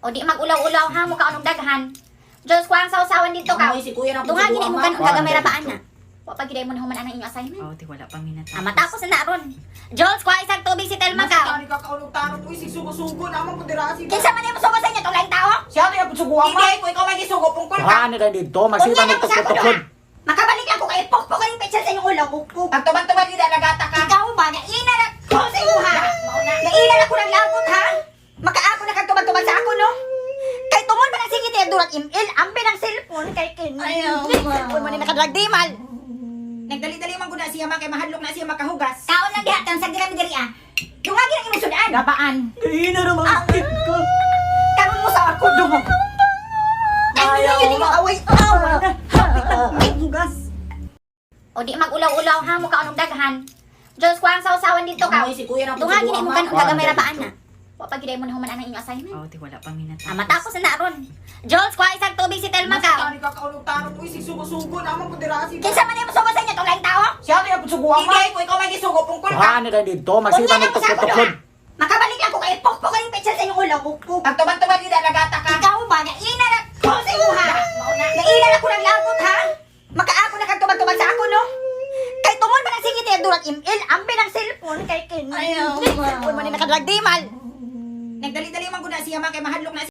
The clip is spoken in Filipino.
O di mag-ulaw-ulaw ha mo ka anong daghan. Diyos ko ang sausawan dito ka. Ay, si kuya na po Dunga sa gini mo buwan, kan ma. gagamay rabaan na. Wa pa giday mo nahuman ang inyong assignment. Oh, di wala pang minatapos. Matapos na ron. Diyos ko isang tubig si Telma ka. Masakani ka kaulog-tarong. Uy, si sugo-sugo naman po dirasi. Kinsa man yung sugo sa inyo tong laing tao? Siya na yung sugo ama. Hindi, ko ikaw may gisugo pungkol ka. Kuhaan na dito, magsita Unya na ng mo sa ako tukod-tukod. doon. Makabalik lang ko kay pokpok ang picture sa inyong ulo. Pagtuban-tuban di nagata ka. Ikaw ba naina na ko sa iyo ha? Naina na ko ng lagot ha? Makaako na kagtubag-tubag sa ako no? Kay tungod man ang singit eh durag email, ambe ng cellphone kay kin. Ayaw, Cellphone man ni nakadrag dimal. Nagdali-dali man gud na siya kay mahadlok na siya makahugas. Kaon lang diha tang sa diri ah. Dungagi ang imong sudan. Gabaan. Ina naman ang tip ko. Karon mo sa ako dungog. Ayaw, Ay, hindi away. hugas. O di mag-ulaw-ulaw ha mo ka anong daghan. Diyos ko ang sausawan dito ka. Ay, si kuya na po Dunga sa gini mo buwan, kan ma. gagamay rabaan na. Wa pa giday mo nahuman ang inyong assignment. Oh, di wala pang minatapos. Matapos na ron. Diyos ko isang tubig si Telma ka. Masakani ka kaulog-tarong. Uy, si sugo-sugo naman po dirasi. Kinsa man yung sugo sa inyo tong laing tao? Siya na yung sugo ama. Hindi, ko ikaw may gisugo pungkol ka. Kuhaan na dito, magsita Unya na ng mo sa ako tukod-tukod. doon. Makabalik lang ko kay pokpok ang picture sa inyong ulo. Pagtuban-tuban di nagata ka. Ikaw ba naina na ko sa iyo ha? Naina na ko ng lagot ha? Makaako na kagtubag-tubag sa ako no? Kay tungod man ang singit eh durag email, ambe ng cellphone kay kin. Ayaw, Cellphone man ni nakadrag dimal. Nagdali-dali man gud na siya kay mahadlok na